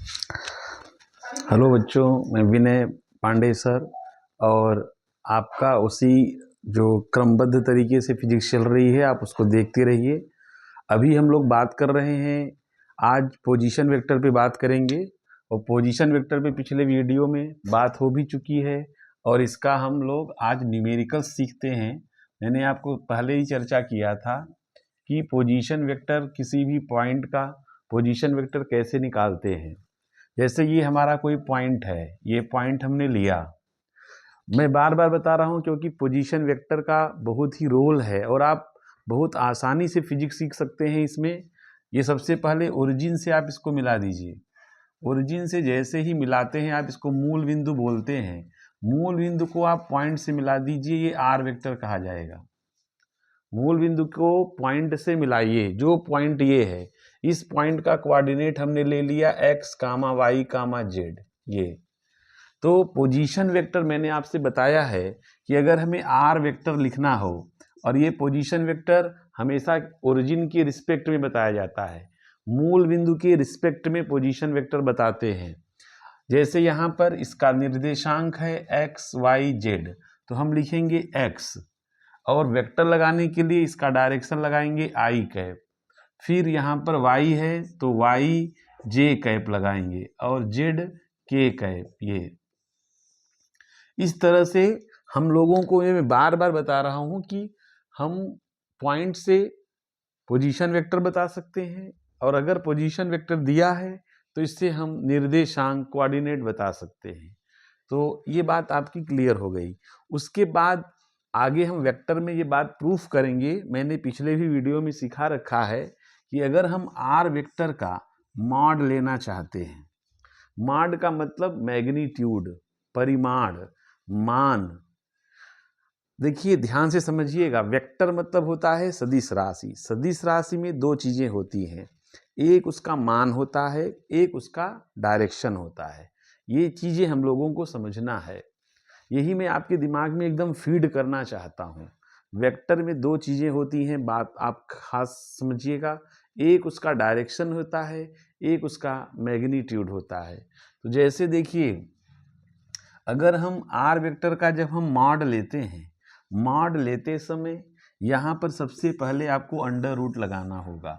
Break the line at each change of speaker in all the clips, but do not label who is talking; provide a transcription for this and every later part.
Hello बच्चों, मैं विनय Pandey sir. और आपका उसी जो क्रमबद्ध तरीके से फिजिक्स चल रही है आप उसको देखते रहिए। अभी हम लोग बात कर रहे हैं, आज पोजीशन वेक्टर पे बात करेंगे। और पोजीशन वेक्टर पे पिछले वीडियो में बात हो भी चुकी है और इसका हम लोग आज न्यूमेरिकल सीखते हैं। मैंने आपको पहले ही चर्चा किया था कि पोजीशन वेक्टर, किसी भी पॉइंट का पोजीशन वेक्टर कैसे निकालते हैं। जैसे ये हमारा कोई पॉइंट है, ये पॉइंट हमने लिया। मैं बार बार बता रहा हूँ क्योंकि पोजीशन वेक्टर का बहुत ही रोल है और आप बहुत आसानी से फिजिक्स सीख सकते हैं इसमें। ये सबसे पहले ओरिजिन से आप इसको मिला दीजिए। ओरिजिन से जैसे ही मिलाते हैं आप इसको मूल बिंदु बोलते हैं। मूल बिंदु को आप पॉइंट से मिला दीजिए, ये आर वेक्टर कहा जाएगा। मूल बिंदु को पॉइंट से मिलाइए, जो पॉइंट ये है, इस पॉइंट का कोऑर्डिनेट हमने ले लिया x, y, z। ये तो पोजीशन वेक्टर मैंने आपसे बताया है कि अगर हमें आर वेक्टर लिखना हो, और ये पोजीशन वेक्टर हमेशा ओरिजिन के रिस्पेक्ट में बताया जाता है, मूल बिंदु के रिस्पेक्ट में पोजीशन वेक्टर बताते हैं। जैसे यहाँ पर इसका निर्देशांक है x, y, z, तो हम लिखेंगे x, और वेक्टर लगाने के लिए इसका डायरेक्शन लगाएंगे आई कैप। फिर यहाँ पर y है तो y j कैप लगाएंगे और z k कैप। ये इस तरह से हम लोगों को, ये मैं बार बार बता रहा हूँ कि हम पॉइंट से पोजीशन वेक्टर बता सकते हैं, और अगर पोजीशन वेक्टर दिया है तो इससे हम निर्देशांक कोऑर्डिनेट बता सकते हैं। तो ये बात आपकी क्लियर हो गई। उसके बाद आगे हम वेक्टर में ये बात प्रूफ करेंगे। मैंने पिछले भी वीडियो में सिखा रखा है कि अगर हम आर वेक्टर का मॉड लेना चाहते हैं, मॉड का मतलब मैग्नीट्यूड, परिमाण, मान। देखिए ध्यान से समझिएगा, वेक्टर मतलब होता है सदिश राशि। सदिश राशि में दो चीजें होती हैं, एक उसका मान होता है, एक उसका डायरेक्शन होता है। ये चीजें हम लोगों को समझना है, यही मैं आपके दिमाग में एकदम फीड करना चाहता हूँ। वेक्टर में दो चीजें होती हैं, बात आप खास समझिएगा। एक उसका डायरेक्शन होता है, एक उसका मैग्नीट्यूड होता है। तो जैसे देखिए, अगर हम आर वेक्टर का जब हम मॉड लेते हैं, मॉड लेते समय यहाँ पर सबसे पहले आपको अंडर रूट लगाना होगा।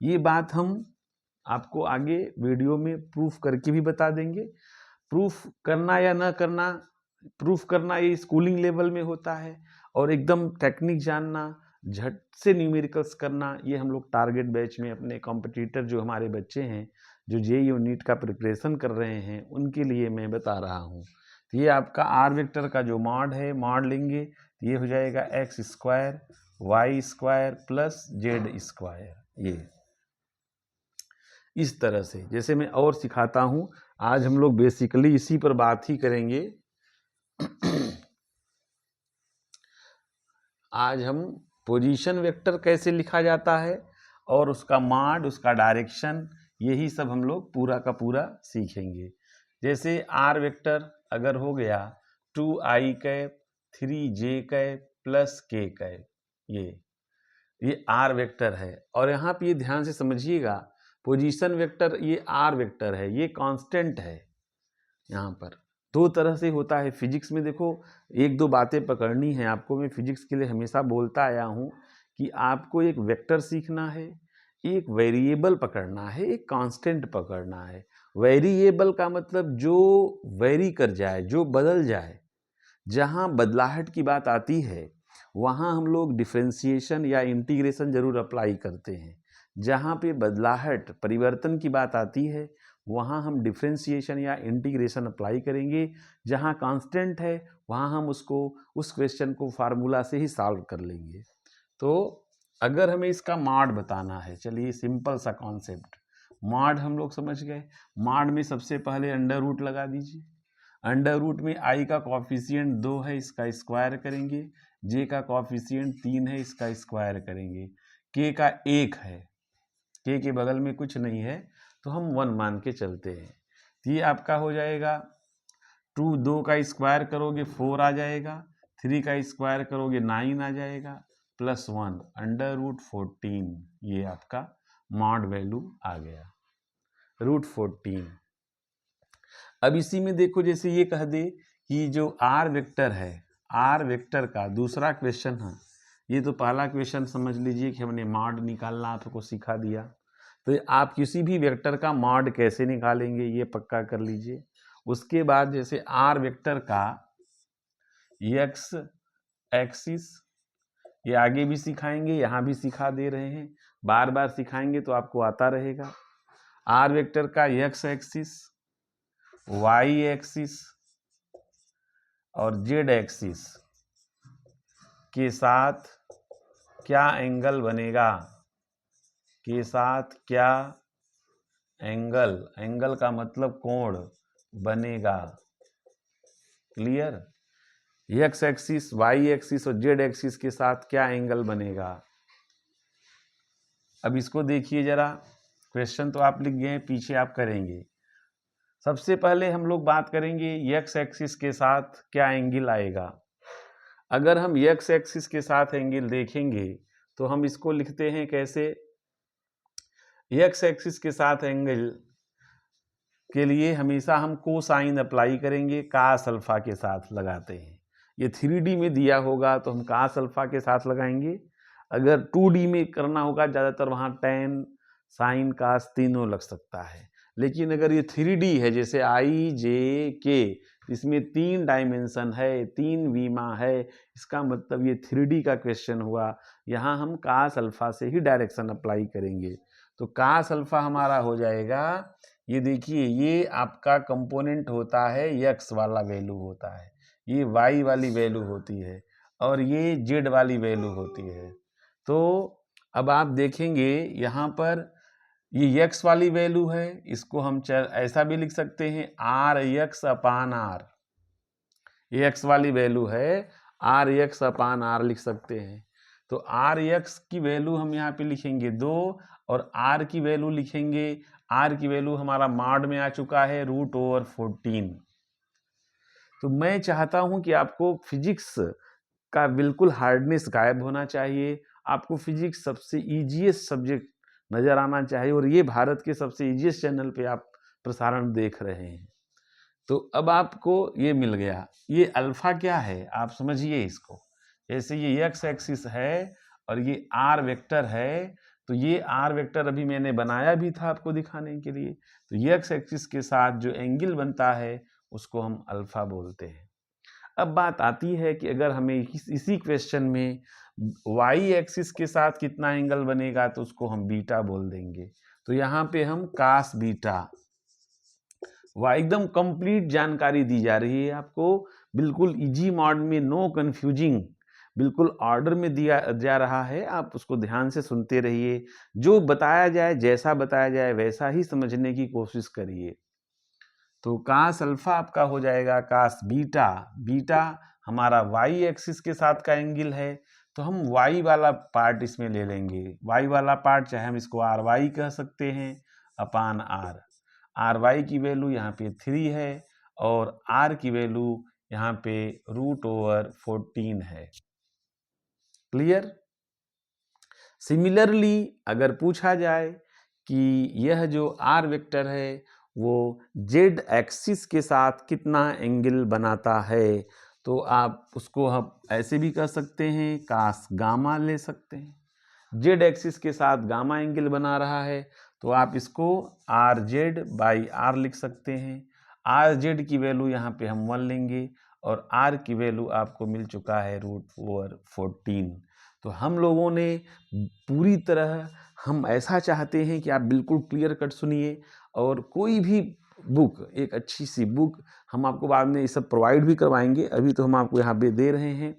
ये बात हम आपको आगे वीडियो में प्रूफ करके भी बता देंगे। प्रूफ करना या ना करना, प्रूफ करना ये स्कूलिंग लेवल में होता है, और एकदम टेक्निक जानना, झट से न्यूमेरिकल्स करना, ये हम लोग टारगेट बैच में अपने कॉम्पिटिटर जो हमारे बच्चे हैं, जो जेईई और नीट का प्रिपरेशन कर रहे हैं, उनके लिए मैं बता रहा हूँ। तो ये आपका आर वेक्टर का जो मॉड है, मॉड लेंगे तो ये हो जाएगा X square Y square plus Z square. ये इस तरह से जैसे मैं और सिखाता हूँ। आज हम लोग बेसिकली इसी पर बात ही करेंगे। आज हम पोजीशन वेक्टर कैसे लिखा जाता है और उसका मॉड, उसका डायरेक्शन, यही सब हम लोग पूरा का पूरा सीखेंगे। जैसे आर वेक्टर अगर हो गया 2i cap 3j cap plus k cap, ये आर वेक्टर है। और यहाँ पे ये ध्यान से समझिएगा, पोजीशन वेक्टर ये आर वेक्टर है, ये कांस्टेंट है। यहाँ पर दो तरह से होता है फिजिक्स में। देखो, एक दो बातें पकड़नी है आपको। मैं फिजिक्स के लिए हमेशा बोलता आया हूँ कि आपको एक वेक्टर सीखना है, एक वेरिएबल पकड़ना है, एक कांस्टेंट पकड़ना है। वेरिएबल का मतलब जो वेरी कर जाए, जो बदल जाए। जहाँ बदलाहट की बात आती है वहाँ हम लोग डिफरेंशिएशन या इंटीग्रेशन जरूर अप्लाई करते हैं। जहाँ पे बदलाहट, परिवर्तन की बात आती है, वहाँ हम डिफरेंशिएशन या इंटीग्रेशन अप्लाई करेंगे। जहाँ कांस्टेंट है वहाँ हम उसको, उस क्वेश्चन को फार्मूला से ही सॉल्व कर लेंगे। तो अगर हमें इसका मॉड बताना है, चलिए सिंपल सा कॉन्सेप्ट, मॉड हम लोग समझ गए। मॉड में सबसे पहले अंडर रूट लगा दीजिए। अंडर रूट में आई का कॉफिशिएंट 2 है, इसका स्क्वायर करेंगे। जे का कॉफिशिएंट 3 है, इसका स्क्वायर करेंगे। के का 1 है, के के बगल में कुछ नहीं है, तो हम 1 मान के चलते हैं। तो ये आपका हो जाएगा 2 का स्क्वायर करोगे 4 आ जाएगा, 3 का स्क्वायर करोगे 9 आ जाएगा, प्लस 1 अंडर रूट 14। ये आपका मॉड वैल्यू आ गया, रूट 14। अब इसी में देखो, जैसे ये कह दे कि जो आर वेक्टर है, आर वेक्टर का दूसरा क्वेश्चन है, ये तो पहला क्वेश्चन समझ लीजिए कि हमने मॉड निकालना आपको सिखा दिया। तो आप किसी भी वेक्टर का मॉड कैसे निकालेंगे ये पक्का कर लीजिए। उसके बाद जैसे आर वेक्टर का एक्स एक्सिस, ये आगे भी सिखाएंगे, यहाँ भी सिखा दे रहे हैं, बार बार सिखाएंगे तो आपको आता रहेगा। आर वेक्टर का एक्स एक्सिस, वाई एक्सिस और जेड एक्सिस के साथ क्या एंगल बनेगा, के साथ क्या एंगल, एंगल का मतलब कोण बनेगा। Clear? X axis, Y axis और जेड एक्सिस के साथ क्या एंगल बनेगा। अब इसको देखिए जरा, क्वेश्चन तो आप लिख गए हैं, पीछे आप करेंगे। सबसे पहले हम लोग बात करेंगे एक्स एक्सिस के साथ क्या एंगल आएगा। अगर हम एक्स एक्सिस के साथ एंगल देखेंगे तो हम इसको लिखते हैं कैसे, एक्स एक्सिस के साथ एंगल के लिए हमेशा हम कोसाइन अप्लाई करेंगे, कास अल्फा के साथ लगाते हैं। ये 3D में दिया होगा तो हम कास अल्फा के साथ लगाएंगे, अगर 2D में करना होगा ज़्यादातर वहाँ tan साइन कास तीनों लग सकता है। लेकिन अगर ये 3D है जैसे आई जे के, इसमें 3 डायमेंशन है, 3 वीमा है, इसका मतलब ये 3D का क्वेश्चन हुआ। यहाँ हम कास अल्फा से ही डायरेक्शन अप्लाई करेंगे। तो कास अल्फा हमारा हो जाएगा, ये देखिए ये आपका कंपोनेंट होता है, एक्स वाला वैल्यू होता है, ये वाई वाली वैल्यू होती है और ये जेड वाली वैल्यू होती है। तो अब आप देखेंगे यहाँ पर ये एक्स वाली वैल्यू है, इसको हम ऐसा भी लिख सकते हैं आर एक्स अपान आर, ये एक्स वाली वैल्यू है, आर एक्स अपान आर लिख सकते हैं। तो आर एक्स की वैल्यू हम यहाँ पे लिखेंगे 2 और आर की वैल्यू लिखेंगे, आर की वैल्यू हमारा मॉड में आ चुका है √14। तो मैं चाहता हूं कि आपको फिजिक्स का बिल्कुल हार्डनेस गायब होना चाहिए, आपको फिजिक्स सबसे ईजीएस्ट सब्जेक्ट नज़र आना चाहिए, और ये भारत के सबसे ईजीएस्ट चैनल पे आप प्रसारण देख रहे हैं। तो अब आपको ये मिल गया, ये अल्फा क्या है आप समझिए इसको। जैसे ये एक्स एक्सिस है और ये आर वेक्टर है, तो ये आर वेक्टर अभी मैंने बनाया भी था आपको दिखाने के लिए। तो ये एक्स एक्सिस के साथ जो एंगल बनता है उसको हम अल्फा बोलते हैं। अब बात आती है कि अगर हमें इसी क्वेश्चन में वाई एक्सिस के साथ कितना एंगल बनेगा तो उसको हम बीटा बोल देंगे। तो यहाँ पे हम कास बीटा, वह एकदम कंप्लीट जानकारी दी जा रही है आपको, बिल्कुल इजी मॉड में, नो कंफ्यूजिंग, बिल्कुल ऑर्डर में दिया जा रहा है। आप उसको ध्यान से सुनते रहिए, जो बताया जाए, जैसा बताया जाए वैसा ही समझने की कोशिश करिए। तो कास अल्फा आपका हो जाएगा कास बीटा, बीटा हमारा वाई एक्सिस के साथ का एंगल है, तो हम वाई वाला पार्ट इसमें ले लेंगे। वाई वाला पार्ट चाहे हम इसको आर वाई कह सकते हैं अपान आर, आर वाई की वैल्यू यहाँ पे 3 है और आर की वैल्यू यहाँ पे √14 है। क्लियर? सिमिलरली अगर पूछा जाए कि यह जो आर वेक्टर है वो जेड एक्सिस के साथ कितना एंगल बनाता है, तो आप उसको हम ऐसे भी कर सकते हैं, कास गामा ले सकते हैं। जेड एक्सिस के साथ गामा एंगल बना रहा है तो आप इसको आर जेड बाई आर लिख सकते हैं। आर जेड की वैल्यू यहाँ पे हम 1 लेंगे और आर की वैल्यू आपको मिल चुका है √14। तो हम लोगों ने पूरी तरह, हम ऐसा चाहते हैं कि आप बिल्कुल क्लियर कट सुनिए, और कोई भी बुक, एक अच्छी सी बुक हम आपको बाद में ये सब प्रोवाइड भी करवाएंगे, अभी तो हम आपको यहाँ पे दे रहे हैं।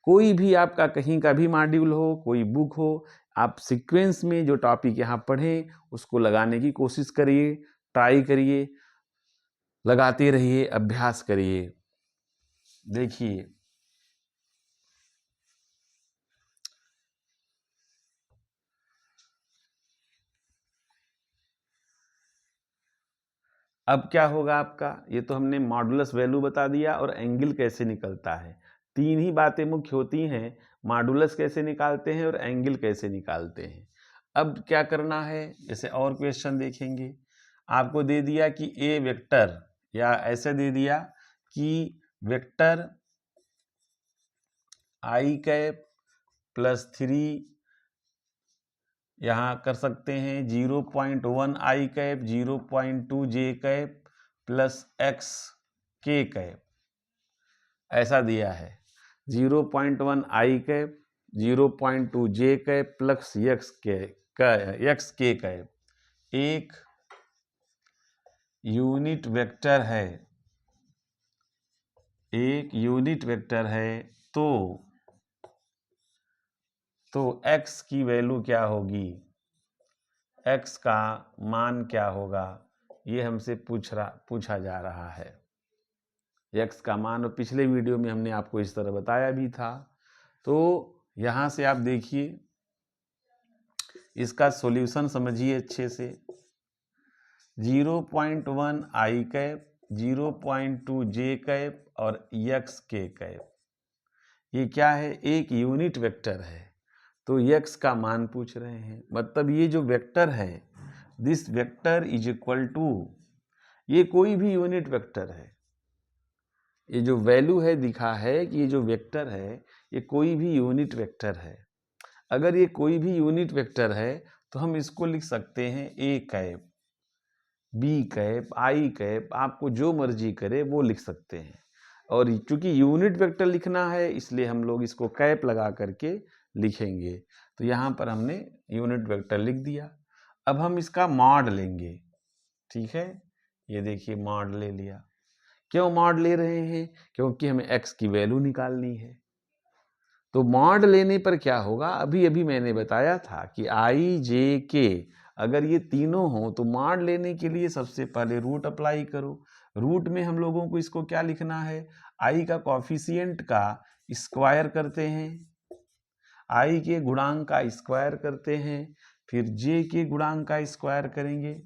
कोई भी आपका कहीं का भी मॉड्यूल हो, कोई बुक हो, आप सीक्वेंस में जो टॉपिक यहाँ पढ़ें उसको लगाने की कोशिश करिए, ट्राई करिए, लगाते रहिए, अभ्यास करिए। देखिए अब क्या होगा आपका, ये तो हमने मॉडुलस वैल्यू बता दिया और एंगल कैसे निकलता है। 3 ही बातें मुख्य होती हैं, मॉडुलस कैसे निकालते हैं और एंगल कैसे निकालते हैं। अब क्या करना है, जैसे और क्वेश्चन देखेंगे, आपको दे दिया कि ए वेक्टर, या ऐसे दे दिया कि वेक्टर आई कैप प्लस 3, यहाँ कर सकते हैं 0.1 आई कैप 0.2 जे कैप प्लस एक्स के कैप, ऐसा दिया है 0.1 आई कैप 0.2 जे कैप प्लस एक्स के कैप एक यूनिट वेक्टर है, एक यूनिट वेक्टर है, तो x की वैल्यू क्या होगी, x का मान क्या होगा, ये हमसे पूछा जा रहा है। x का मान पिछले वीडियो में हमने आपको इस तरह बताया भी था। तो यहाँ से आप देखिए, इसका सॉल्यूशन समझिए अच्छे से। 0.1 आई कैप 0.2 जे कैप और x के कैप, ये क्या है, एक यूनिट वेक्टर है। तो x का मान पूछ रहे हैं, मतलब ये जो वेक्टर है, this vector is equal to, ये कोई भी यूनिट वेक्टर है। ये जो वैल्यू है दिखा है कि ये जो वेक्टर है ये कोई भी यूनिट वेक्टर है। अगर ये कोई भी यूनिट वेक्टर है तो हम इसको लिख सकते हैं A cap, B cap, I cap, आपको जो मर्जी करे वो लिख सकते हैं। और चूंकि यूनिट वेक्टर लिखना है इसलिए हम लोग इसको कैप लगा करके लिखेंगे। तो यहाँ पर हमने यूनिट वेक्टर लिख दिया। अब हम इसका मॉड लेंगे, ठीक है, ये देखिए मॉड ले लिया। क्यों मॉड ले रहे हैं, क्योंकि हमें x की वैल्यू निकालनी है। तो मॉड लेने पर क्या होगा, अभी अभी मैंने बताया था कि आई जे के अगर ये तीनों हो तो मॉड लेने के लिए सबसे पहले रूट अप्लाई करो। रूट में हम लोगों को इसको क्या लिखना है, आई का कॉफिशिएंट का स्क्वायर करते हैं, आई के गुणांक का स्क्वायर करते हैं, फिर जे के गुणांक का स्क्वायर करेंगे,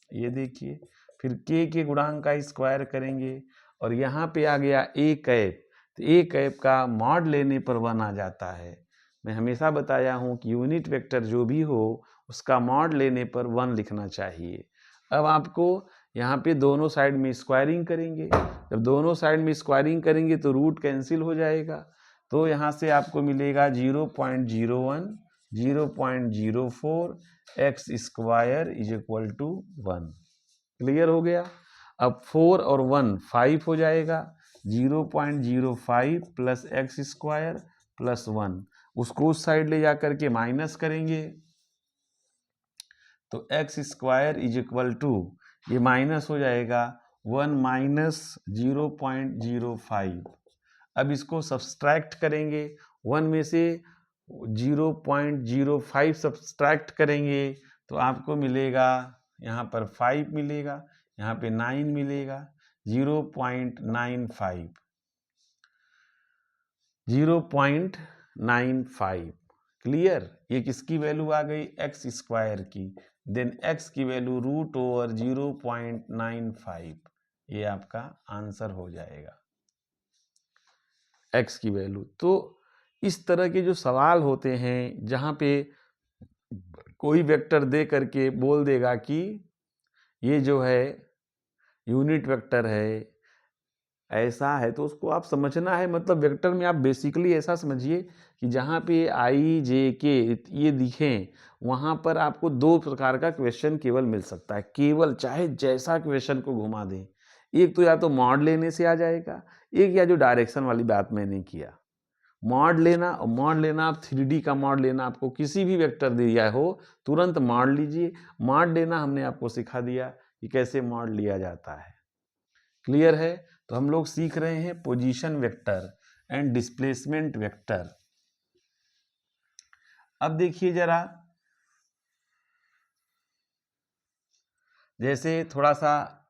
ये देखिए, फिर के गुणांक का स्क्वायर करेंगे, और यहाँ पे आ गया ए कैप। तो ए कैप का मॉड लेने पर 1 आ जाता है। मैं हमेशा बताया हूँ कि यूनिट वेक्टर जो भी हो उसका मॉड लेने पर 1 लिखना चाहिए। अब आपको यहाँ पे दोनों साइड में स्क्वायरिंग करेंगे, जब दोनों साइड में स्क्वायरिंग करेंगे तो रूट कैंसिल हो जाएगा। तो यहाँ से आपको मिलेगा 0.01 0.04 X square is equal to 1। Clear हो गया। अब 4 और 1 5 हो जाएगा, 0.05 प्लस एक्स स्क्वायर प्लस 1, उसको उस साइड ले जा करके माइनस करेंगे तो X square is equal to, ये माइनस हो जाएगा 1 माइनस 0.05। अब इसको सब्सट्रैक्ट करेंगे, 1 में से 0.05 सब्सट्रैक्ट करेंगे तो आपको मिलेगा, यहाँ पर 5 मिलेगा, यहाँ पे 9 मिलेगा, 0.95। क्लियर, ये किसकी वैल्यू आ गई, एक्स स्क्वायर की। देन एक्स की वैल्यू रूट ओवर 0.95, ये आपका आंसर हो जाएगा एक्स की वैल्यू। तो इस तरह के जो सवाल होते हैं जहाँ पे कोई वेक्टर दे करके बोल देगा कि ये जो है यूनिट वेक्टर है, ऐसा है, तो उसको आप समझना है। मतलब वेक्टर में आप बेसिकली ऐसा समझिए कि जहाँ पे आई जे के ये दिखें वहाँ पर आपको 2 प्रकार का क्वेश्चन केवल मिल सकता है, केवल, चाहे जैसा क्वेश्चन को घुमा दें। एक तो या तो मॉड लेने से आ जाएगा, एक या जो डायरेक्शन वाली बात मैंने किया, मॉड लेना। और मॉड लेना आप 3D का मॉड लेना, आपको किसी भी वेक्टर दिया हो तुरंत मॉड लीजिए। मॉड लेना हमने आपको सिखा दिया कि कैसे मॉड लिया जाता है। क्लियर है। तो हम लोग सीख रहे हैं position vector and displacement vector. अब देखिए जरा, जैसे थोड़ा सा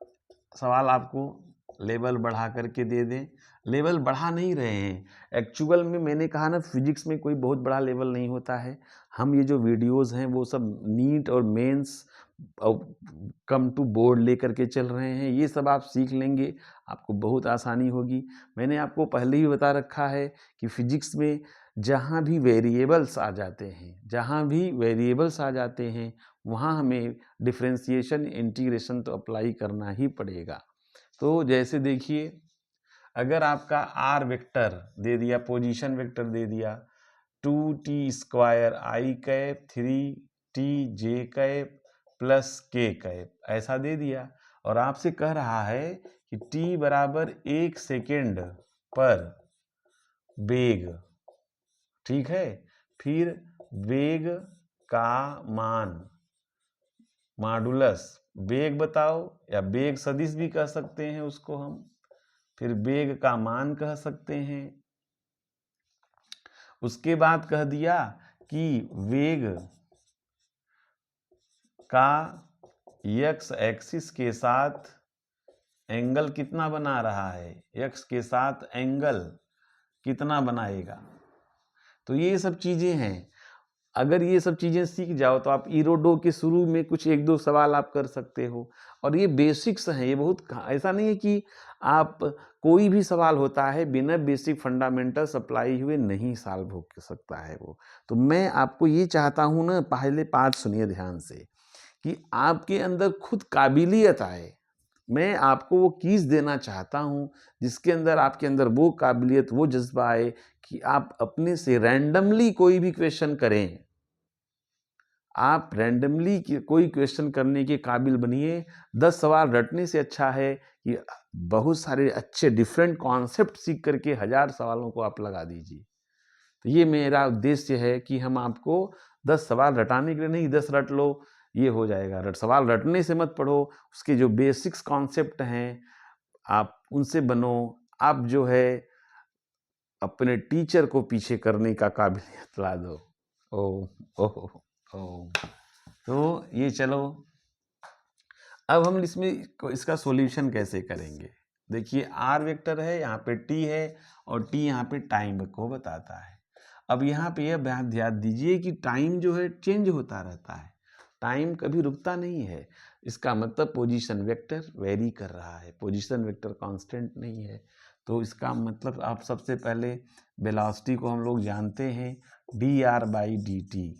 सवाल आपको लेवल बढ़ा करके दे दें, लेवल बढ़ा नहीं रहे हैं एक्चुअल में। मैंने कहा ना, फिजिक्स में कोई बहुत बड़ा लेवल नहीं होता है। हम ये जो वीडियोस हैं वो सब नीट और मेंस कम टू बोर्ड लेकर के चल रहे हैं। ये सब आप सीख लेंगे, आपको बहुत आसानी होगी। मैंने आपको पहले ही बता रखा है कि फिजिक्स में जहाँ भी वेरिएबल्स आ जाते हैं, जहाँ भी वेरिएबल्स आ जाते हैं वहाँ हमें डिफरेंशिएशन इंटीग्रेशन तो अप्लाई करना ही पड़ेगा। तो जैसे देखिए, अगर आपका आर वेक्टर दे दिया, पोजीशन वेक्टर दे दिया 2t² i cap 3t j plus k cap, ऐसा दे दिया, और आपसे कह रहा है कि t बराबर 1 सेकेंड पर वेग, ठीक है। फिर वेग का मान मॉडुलस, वेग बताओ, या वेग सदिश भी कह सकते हैं उसको हम, फिर वेग का मान कह सकते हैं। उसके बाद कह दिया कि वेग का x एक्सिस के साथ एंगल कितना बना रहा है, x के साथ एंगल कितना बनाएगा। तो ये सब चीजें हैं। अगर ये सब चीजें सीख जाओ तो आप इरोडो के शुरू में कुछ 1-2 सवाल आप कर सकते हो, और ये बेसिक्स हैं। ये बहुत, ऐसा नहीं है कि आप कोई भी सवाल होता है बिना बेसिक फंडामेंटल्स अप्लाई हुए नहीं सॉल्व हो सकता है वो। तो मैं आपको ये चाहता हूँ ना, पहले 5 सुनिए ध्यान से, कि आपके अंदर खुद काबिलियत आए। मैं आपको वो कीज देना चाहता हूँ जिसके अंदर आपके अंदर वो काबिलियत, वो जज्बा आए कि आप अपने से रैंडमली कोई भी क्वेश्चन करें। आप रैंडमली कोई क्वेश्चन करने के काबिल बनिए। 10 सवाल रटने से अच्छा है कि बहुत सारे अच्छे डिफरेंट कॉन्सेप्ट सीख करके 1000 सवालों को आप लगा दीजिए। तो ये मेरा उद्देश्य है कि हम आपको 10 सवाल रटाने के लिए नहीं, 10 रट लो ये हो जाएगा। सवाल रटने से मत पढ़ो, उसके जो बेसिक्स कॉन्सेप्ट हैं आप उनसे बनो। आप जो है अपने टीचर को पीछे करने का काबिलियत ला दो। ओ ओ ओ तो ये चलो, अब हम इसमें इसका सॉल्यूशन कैसे करेंगे। देखिए, आर वेक्टर है, यहाँ पे टी है, और टी यहाँ पे टाइम को बताता है। अब यहाँ पे यह ध्यान दीजिए कि टाइम जो है चेंज होता रहता है, टाइम कभी रुकता नहीं है। इसका मतलब पोजीशन वेक्टर वेरी कर रहा है, पोजीशन वेक्टर कांस्टेंट नहीं है। तो इसका मतलब आप सबसे पहले वेलोसिटी को हम लोग जानते हैं dr/dt,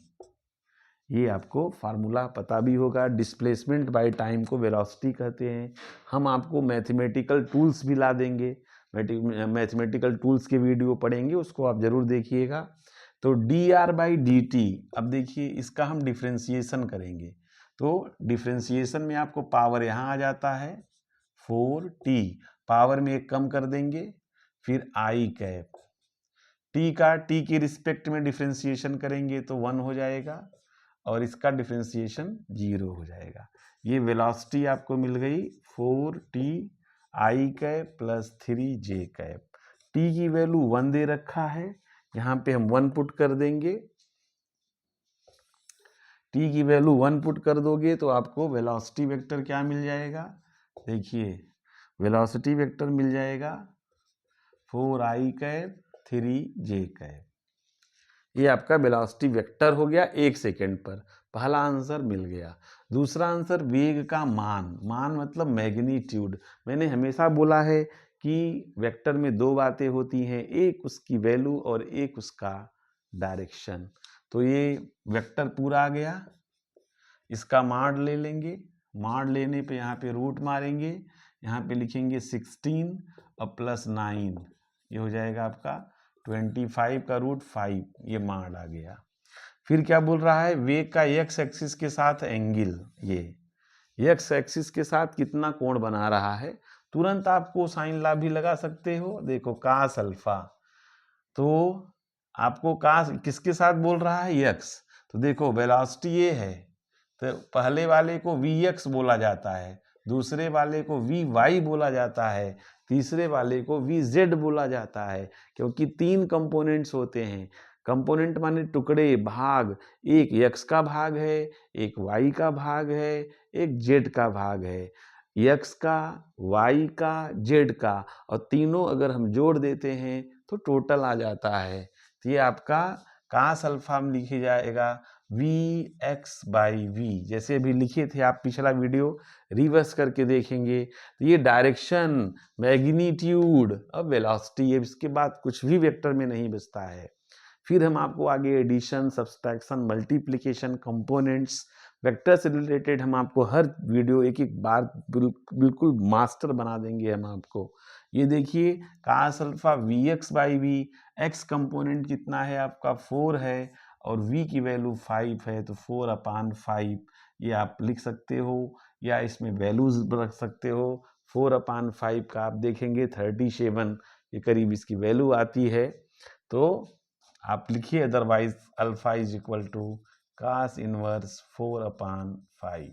ये आपको फार्मूला पता भी होगा। डिस्प्लेसमेंट बाय टाइम को वेलोसिटी कहते हैं। हम आपको मैथमेटिकल टूल्स भी ला देंगे, मैथमेटिकल टूल्स के वीडियो पढ़ेंगे, उसको आप जरूर देखिएगा। तो dr/dt, अब देखिए इसका हम डिफ्रेंसिएशन करेंगे। तो डिफ्रेंसिएशन में आपको पावर यहाँ आ जाता है 4t, पावर में एक कम कर देंगे, फिर i कैप, t का t की रिस्पेक्ट में डिफ्रेंसिएशन करेंगे तो 1 हो जाएगा, और इसका डिफ्रेंसिएशन 0 हो जाएगा। ये वेलोसिटी आपको मिल गई 4t i cap plus 3j cap. t की वैल्यू 1 दे रखा है, यहाँ पे हम 1 पुट कर देंगे। t की वैल्यू 1 पुट कर दोगे तो आपको वेलोसिटी वेक्टर क्या मिल जाएगा, देखिए वेलोसिटी वेक्टर मिल जाएगा 4i कैप 3j कैप। ये आपका वेलोसिटी वेक्टर हो गया 1 सेकेंड पर। पहला आंसर मिल गया। दूसरा आंसर वेग का मान, मान मतलब मैग्नीट्यूड। मैंने हमेशा बोला है कि वेक्टर में 2 बातें होती हैं, एक उसकी वैल्यू और एक उसका डायरेक्शन। तो ये वेक्टर पूरा आ गया, इसका माड ले लेंगे, माड लेने पे यहाँ पे रूट मारेंगे, यहाँ पे लिखेंगे 16 और प्लस 9, ये हो जाएगा आपका 25 का रूट 5, ये माड आ गया। फिर क्या बोल रहा है, वेग का एक्स एक्सिस के साथ एंगल, ये एक्स एक्सिस के साथ कितना कोण बना रहा है। तुरंत आप कोसाइन ला भी लगा सकते हो। देखो कास अल्फा, तो आपको कास किसके साथ बोल रहा है, एक्स। तो देखो वेलोसिटी ये है, तो पहले वाले को Vx बोला जाता है, दूसरे वाले को Vy बोला जाता है, तीसरे वाले को Vz बोला जाता है, क्योंकि 3 कंपोनेंट्स होते हैं। कंपोनेंट माने टुकड़े, भाग, एक x का भाग है, एक y का भाग है, एक z का भाग है। x का, y का, z का, और तीनों अगर हम जोड़ देते हैं तो टोटल आ जाता है। तो ये आपका कास अल्फा में लिखे जाएगा Vx/v, जैसे अभी लिखे थे आप, पिछला वीडियो रिवर्स करके देखेंगे तो ये डायरेक्शन, मैग्नीट्यूड, अब वेलोसिटी, इसके बाद कुछ भी वेक्टर में नहीं बचता है। फिर हम आपको आगे addition, subtraction, multiplication, components, vector से रिलेटेड हम आपको हर वीडियो एक एक बार बिल्कुल मास्टर बना देंगे हम आपको। ये देखिए cos alpha V X by V, X component कितना है आपका 4 है और v की वैल्यू 5 है, तो 4/5 ये आप लिख सकते हो, या इसमें वैल्यूज रख सकते हो। 4/5 का आप देखेंगे 37 के करीब इसकी वैल्यू आती है, तो आप लिखिए otherwise alpha is equal to cos inverse 4/5।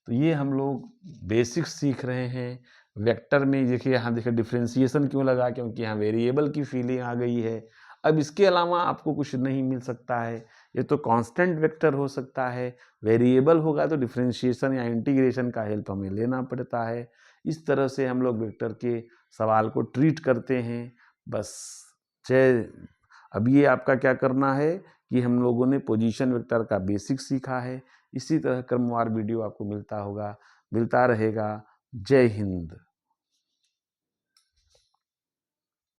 तो ये हम लोग बेसिक्स सीख रहे हैं वेक्टर में। देखिए यहाँ देखिए डिफ्रेंसिएशन क्यों लगा, क्योंकि यहाँ वेरिएबल की फीलिंग आ गई है। अब इसके अलावा आपको कुछ नहीं मिल सकता है, ये तो कांस्टेंट वेक्टर हो सकता है, वेरिएबल होगा तो डिफ्रेंशिएशन या इंटीग्रेशन का हेल्प हमें लेना पड़ता है। इस तरह से हम लोग वेक्टर के सवाल को ट्रीट करते हैं। बस जय। अब ये आपका क्या करना है कि हम लोगों ने पोजीशन वेक्टर का बेसिक सीखा है। इसी तरह क्रमवार वीडियो आपको मिलता रहेगा। जय हिंद।